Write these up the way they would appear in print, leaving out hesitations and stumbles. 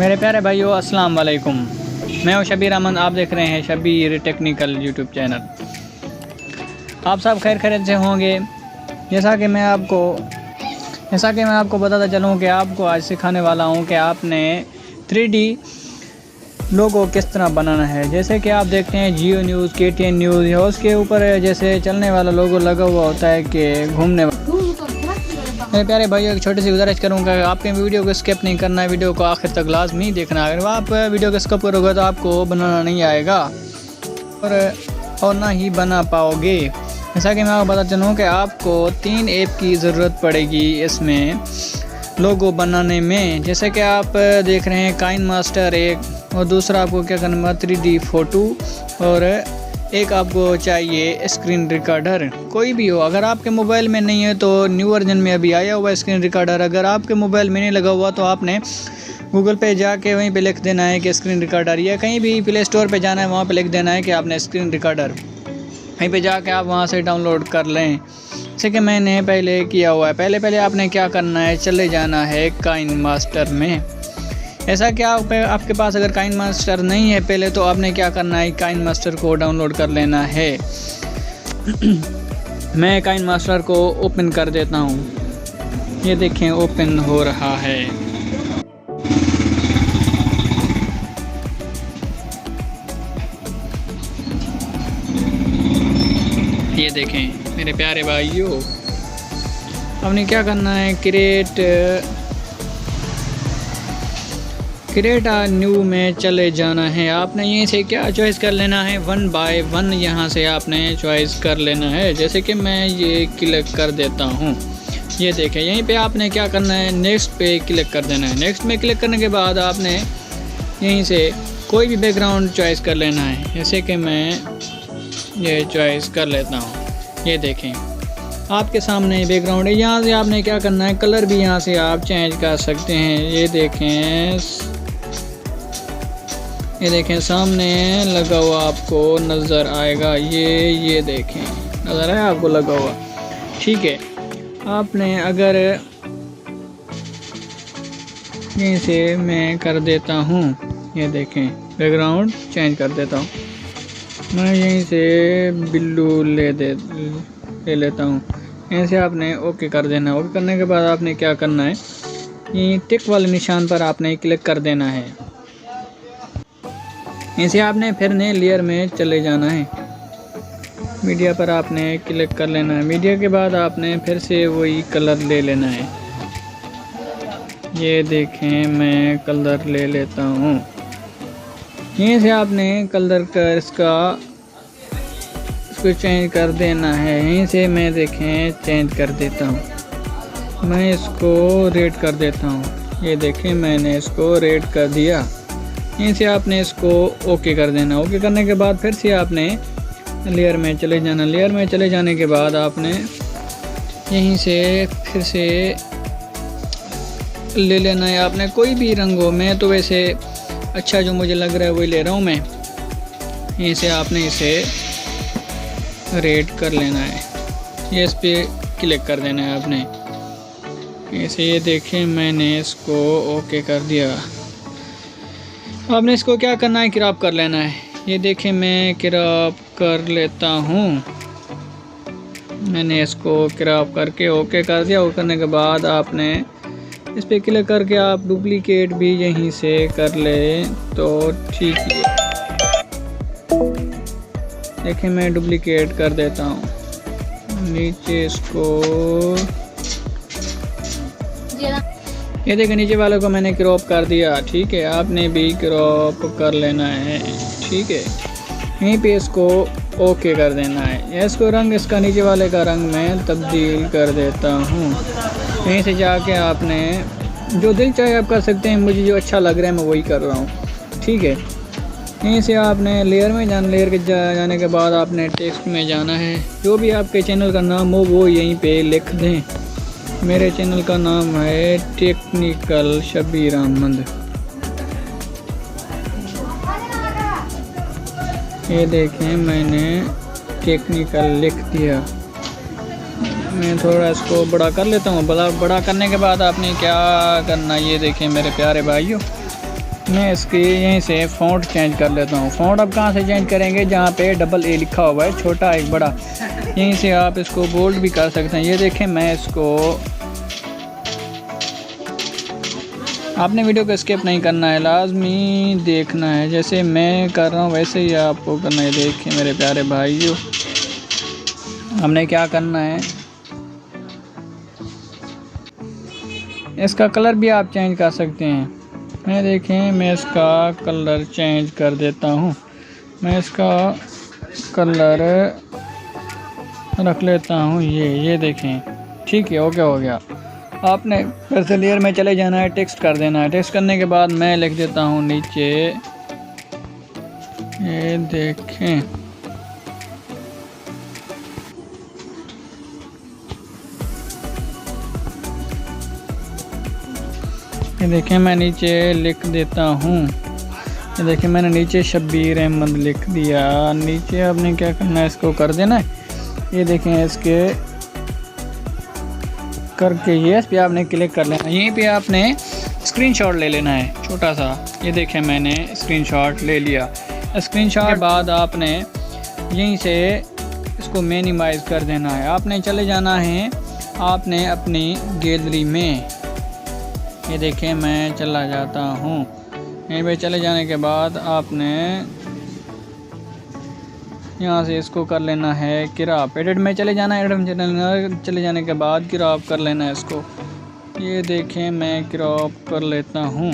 मेरे प्यारे भाइयों, अस्सलाम वालेकुम। मैं हूं शबीर अहमद, आप देख रहे हैं शबीर टेक्निकल यूट्यूब चैनल। आप सब खैर खैरियत से होंगे। जैसा कि मैं आपको बताता चलूं कि आपको आज सिखाने वाला हूं कि आपने 3D लोगो किस तरह बनाना है। जैसे कि आप देखते हैं जियो न्यूज़, KTN न्यूज़ या उसके ऊपर जैसे चलने वाला लोगो लगा हुआ होता है कि घूमने वाला। मेरे प्यारे भाइयों, एक छोटी सी गुजारिश करूंगा, आपके वीडियो को स्किप नहीं करना है, वीडियो को आखिर तक लाजमी देखना। अगर आप वीडियो को स्किप करोगे तो आपको बनाना नहीं आएगा और ना ही बना पाओगे। जैसा कि मैं आपको बता चलूँ कि आपको 3 ऐप की ज़रूरत पड़ेगी इसमें लोगो बनाने में। जैसे कि आप देख रहे हैं काइन मास्टर एक, और दूसरा आपको क्या करना है 3D फोटो, और एक आपको चाहिए स्क्रीन रिकॉर्डर। कोई भी हो, अगर आपके मोबाइल में नहीं है तो न्यू वर्जन में अभी आया हुआ है स्क्रीन रिकॉर्डर। अगर आपके मोबाइल में नहीं लगा हुआ तो आपने गूगल पे जाके वहीं पे लिख देना है कि स्क्रीन रिकॉर्डर, या कहीं भी प्ले स्टोर पे जाना है वहाँ पे लिख देना है कि आपने स्क्रीन रिकॉर्डर। वहीं पे जाके आप वहाँ से डाउनलोड कर लें, जैसे कि मैंने पहले किया हुआ है। पहले आपने क्या करना है, चले जाना है काइन मास्टर में। ऐसा क्या आपके पास अगर काइन मास्टर नहीं है पहले, तो आपने क्या करना है, काइन मास्टर को डाउनलोड कर लेना है। मैं काइन मास्टर को ओपन कर देता हूँ। ये देखें ओपन हो रहा है। ये देखें मेरे प्यारे भाइयों, आपने क्या करना है, क्रिएट आ न्यू में चले जाना है। आपने यहीं से क्या चॉइस कर लेना है, 1 बाय 1 यहाँ से आपने चॉइस कर लेना है। जैसे कि मैं ये क्लिक कर देता हूँ। ये देखें यहीं पे आपने क्या करना है, नेक्स्ट पे क्लिक कर देना है। नेक्स्ट में क्लिक करने के बाद आपने यहीं से कोई भी बैकग्राउंड चॉइस कर लेना है। जैसे कि मैं ये चॉइस कर लेता हूँ। ये देखें आपके सामने बैकग्राउंड है। यहाँ से आपने क्या करना है, कलर भी यहाँ से आप चेंज कर सकते हैं। ये देखें सामने लगा हुआ आपको नज़र आएगा। ये देखें नज़र आया आपको लगा हुआ, ठीक है। आपने अगर यहीं से मैं कर देता हूँ, ये देखें बैकग्राउंड चेंज कर देता हूँ। मैं यहीं से बिल्लू ले लेता हूँ। यहीं से आपने ओके कर देना। ओके करने के बाद आपने क्या करना है, ये टिक वाले निशान पर आपने क्लिक कर देना है। इसे आपने फिर नए लेयर में चले जाना है। मीडिया पर आपने क्लिक कर लेना है। मीडिया के बाद आपने फिर से वही कलर ले लेना है। ये देखें मैं कलर ले लेता हूँ। यहीं से आपने कलर का इसको चेंज कर देना है। यहीं से मैं देखें चेंज कर देता हूँ। मैं इसको रेड कर देता हूँ। ये देखें मैंने इसको रेड कर दिया। यहीं से आपने इसको ओके कर देना। ओके करने के बाद फिर से आपने लेयर में चले जाना। लेयर में चले जाने के बाद आपने यहीं से फिर से ले लेना है आपने कोई भी रंग हो। मैं तो वैसे अच्छा जो मुझे लग रहा है वही ले रहा हूँ मैं। यहीं से आपने इसे रेड कर लेना है। ये इस पर क्लिक कर देना है आपने। ऐसे ये देखें मैंने इसको ओके कर दिया। आपने इसको क्या करना है, क्रॉप कर लेना है। ये देखें मैं क्रॉप कर लेता हूँ। मैंने इसको क्रॉप करके ओके कर दिया। ओके करने के बाद आपने इस पर क्लिक करके आप डुप्लीकेट भी यहीं से कर ले तो ठीक है। देखें मैं डुप्लीकेट कर देता हूँ नीचे इसको। ये देखें नीचे वाले को मैंने क्रॉप कर दिया, ठीक है। आपने भी क्रॉप कर लेना है, ठीक है। यहीं पे इसको ओके कर देना है। इसको रंग इसका नीचे वाले का रंग मैं तब्दील कर देता हूँ। यहीं से जाके आपने जो दिल चाहे आप कर सकते हैं। मुझे जो अच्छा लग रहा है मैं वही कर रहा हूँ, ठीक है। यहीं से आपने लेयर में जाना। लेयर के जाने के बाद आपने टेक्स्ट में जाना है। जो भी आपके चैनल का नाम हो वो यहीं पे लिख दें। मेरे चैनल का नाम है टेक्निकल शबीर अहमद। ये देखें मैंने टेक्निकल लिख दिया। मैं थोड़ा इसको बड़ा कर लेता हूँ। बड़ा करने के बाद आपने क्या करना, ये देखें मेरे प्यारे भाइयों, मैं इसकी यहीं से फ़ॉन्ट चेंज कर लेता हूँ। फ़ॉन्ट अब कहाँ से चेंज करेंगे, जहाँ पे डबल ए लिखा हुआ है, छोटा एक बड़ा, यहीं से आप इसको बोल्ड भी कर सकते हैं। ये देखें, मैं इसको, आपने वीडियो को स्किप नहीं करना है, लाजमी देखना है। जैसे मैं कर रहा हूँ वैसे ही आपको करना है। देखिए मेरे प्यारे भाइयों, हमने क्या करना है, इसका कलर भी आप चेंज कर सकते हैं। मैं देखें, मैं इसका कलर चेंज कर देता हूँ। मैं इसका कलर रख लेता हूँ ये देखें, ठीक है, ओके हो गया। आपने फिर से लेयर में चले जाना है, टेक्स्ट कर देना है। टेक्स्ट करने के बाद मैं लिख देता हूँ नीचे, ये देखें, ये देखें, मैं नीचे लिख देता हूँ। ये देखें, मैंने नीचे शब्बीर अहमद लिख दिया। नीचे आपने क्या करना है, इसको कर देना है। ये देखें, इसके करके ये इस पे आपने क्लिक कर लेना। यहीं पे आपने स्क्रीनशॉट ले लेना है छोटा सा। ये देखें, मैंने स्क्रीनशॉट ले लिया। स्क्रीनशॉट के बाद आपने यहीं से इसको मिनिमाइज़ कर देना है। आपने चले जाना है आपने अपनी गैलरी में। ये देखें, मैं चला जाता हूँ। यहीं पे चले जाने के बाद आपने यहाँ से इसको कर लेना है क्रॉप। एडिट में चले जाना है, एडिट में चले जाने के बाद क्रॉप कर लेना है इसको। ये देखें, मैं क्रॉप कर लेता हूँ।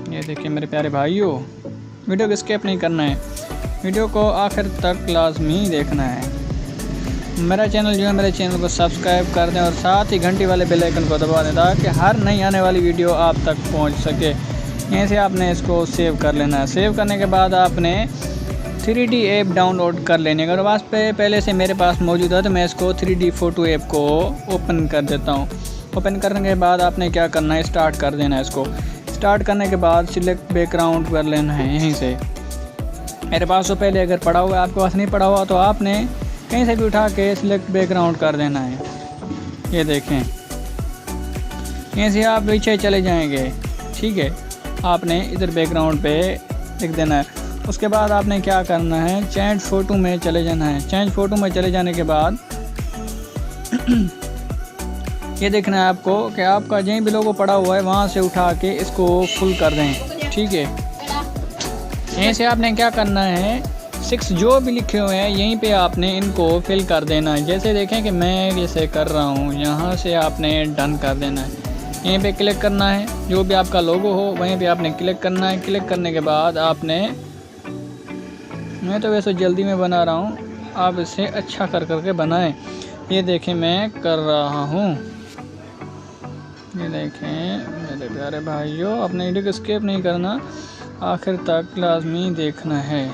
ये देखें मेरे प्यारे भाइयों, वीडियो को स्किप नहीं करना है, वीडियो को आखिर तक लाजमी देखना है। मेरा चैनल जो है, मेरे चैनल को सब्सक्राइब कर दें और साथ ही घंटी वाले बेल आइकन को दबा दें ताकि हर नई आने वाली वीडियो आप तक पहुंच सके। यहीं से आपने इसको सेव कर लेना है। सेव करने के बाद आपने 3D ऐप डाउनलोड कर लेने का। वास पे पहले से मेरे पास मौजूद है, तो मैं इसको 3D फ़ोटो ऐप को ओपन कर देता हूँ। ओपन करने के बाद आपने क्या करना है, स्टार्ट कर देना है इसको। स्टार्ट करने के बाद सिलेक्ट बैकग्राउंड कर लेना है यहीं से। मेरे पास तो पहले अगर पड़ा हुआ है, आपके पास नहीं पड़ा हुआ तो आपने कहीं से भी उठा के सिलेक्ट बैकग्राउंड कर देना है। ये देखें, यहीं से आप पीछे चले जाएंगे, ठीक है। आपने इधर बैकग्राउंड पे लिख देना है। उसके बाद आपने क्या करना है, चेंज फ़ोटो में चले जाना है। चेंज फ़ोटो में चले जाने के बाद ये देखना है आपको कि आपका जहीं भी लोगो पड़ा हुआ है वहाँ से उठा के इसको फुल कर दें, ठीक है। यहीं से आपने क्या करना है, 6 जो भी लिखे हुए हैं यहीं पे आपने इनको फिल कर देना है। जैसे देखें कि मैं जैसे कर रहा हूँ, यहाँ से आपने डन कर देना है। यहीं पे क्लिक करना है, जो भी आपका लोगो हो वहीं पे आपने क्लिक करना है। क्लिक करने के बाद आपने, मैं तो वैसे जल्दी में बना रहा हूँ, आप इसे अच्छा कर करके बनाएं। ये देखें, मैं कर रहा हूँ। ये देखें मेरे प्यारे भाइयों, अपने वीडियो को स्किप नहीं करना, आखिर तक लाजमी देखना है।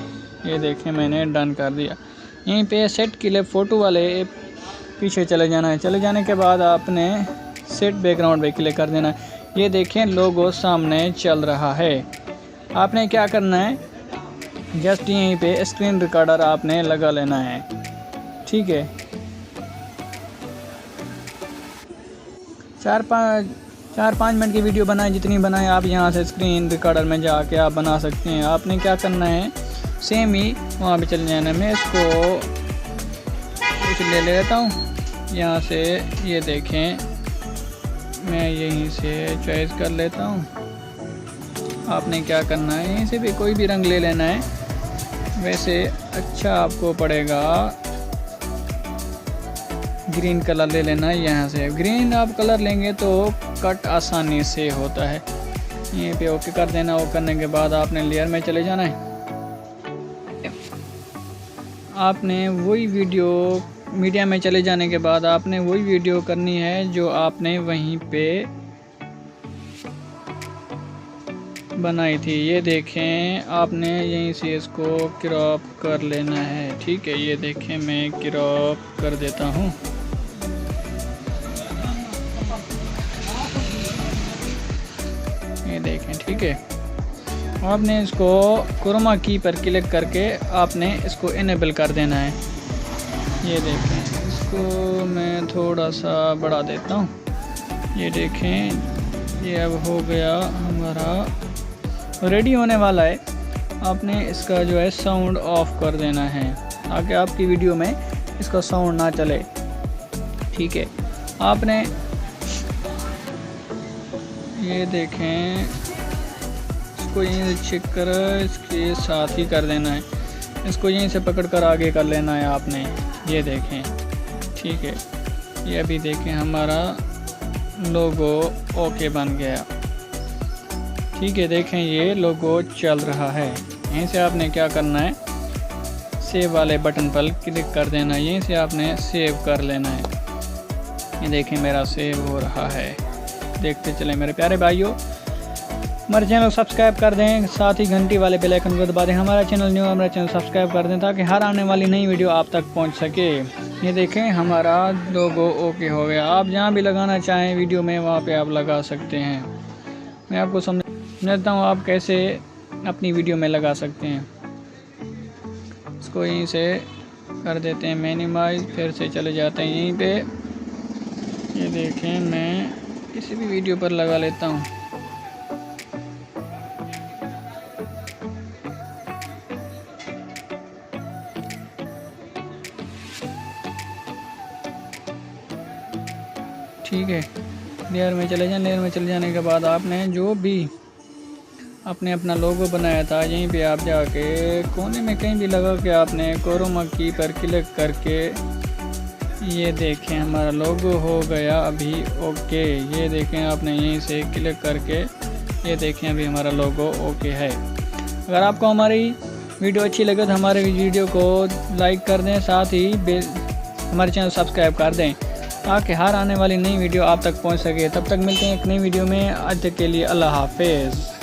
ये देखें, मैंने डन कर दिया। यहीं पे सेट क्लिप फ़ोटो वाले पीछे चले जाना है। चले जाने के बाद आपने सेट बैकग्राउंड पे क्लिक कर देना है। ये देखें, लोगो सामने चल रहा है। आपने क्या करना है, जस्ट यहीं पे स्क्रीन रिकॉर्डर आपने लगा लेना है, ठीक है। 4-5 मिनट की वीडियो बनाएं, जितनी बनाएं आप यहाँ से स्क्रीन रिकॉर्डर में जाके आप बना सकते हैं। आपने क्या करना है, सेम ही वहाँ पे चले जाना है। मैं इसको कुछ ले लेता हूँ यहाँ से। ये देखें, मैं यहीं से चॉइस कर लेता हूँ। आपने क्या करना है, यहीं से भी कोई भी रंग ले लेना है, वैसे अच्छा आपको पड़ेगा। ग्रीन कलर ले लेना है यहाँ से। ग्रीन आप कलर लेंगे तो कट आसानी से होता है। यहीं पे ओके कर देना। वो करने के बाद आपने लेयर में चले जाना है। आपने वही वीडियो, मीडिया में चले जाने के बाद आपने वही वीडियो करनी है जो आपने वहीं पे बनाई थी। ये देखें, आपने यहीं से इसको क्रॉप कर लेना है, ठीक है। ये देखें, मैं क्रॉप कर देता हूँ। ये देखें, ठीक है। आपने इसको क्रोमा की पर क्लिक करके आपने इसको इनेबल कर देना है। ये देखें, इसको मैं थोड़ा सा बढ़ा देता हूँ। ये देखें, ये अब हो गया हमारा रेडी होने वाला है। आपने इसका जो है साउंड ऑफ कर देना है ताकि आपकी वीडियो में इसका साउंड ना चले। ठीक है, आपने ये देखें इसको यहीं से चेक कर इसके साथ ही कर देना है, इसको यहीं से पकड़ कर आगे कर लेना है आपने। ये देखें, ठीक है, ये अभी देखें हमारा लोगो ओके बन गया। ठीक है, देखें ये लोगो चल रहा है। यहीं से आपने क्या करना है, सेव वाले बटन पर क्लिक कर देना है, यहीं से आपने सेव कर लेना है। ये देखें मेरा सेव हो रहा है, देखते चलें मेरे प्यारे भाइयों। हमारे चैनल को सब्सक्राइब कर दें, साथ ही घंटी वाले बेल आइकन को दबा दें। हमारा चैनल न्यू है, हमारा चैनल सब्सक्राइब कर दें ताकि हर आने वाली नई वीडियो आप तक पहुंच सके। ये देखें हमारा लोगो ओके हो गया। आप जहां भी लगाना चाहें वीडियो में वहां पे आप लगा सकते हैं। मैं आपको समझाता हूं आप कैसे अपनी वीडियो में लगा सकते हैं। इसको यहीं से कर देते हैं मिनिमाइज, फिर से चले जाते हैं यहीं पे। ये देखें मैं किसी भी वीडियो पर लगा लेता हूँ। ठीक है, लेयर में चले जाएं। लेयर में चले जाने के बाद आपने जो भी आपने अपना लोगो बनाया था यहीं पे आप जाके कोने में कहीं भी लगा के आपने क्रोमा की पर क्लिक करके ये देखें हमारा लोगो हो गया अभी ओके। ये देखें आपने यहीं से क्लिक करके ये देखें अभी हमारा लोगो ओके है। अगर आपको हमारी वीडियो अच्छी लगे तो हमारे वीडियो को लाइक कर दें, साथ ही हमारे चैनल सब्सक्राइब कर दें ताकि हर आने वाली नई वीडियो आप तक पहुंच सके। तब तक मिलते हैं एक नई वीडियो में। आज तक के लिए अल्लाह हाफिज़।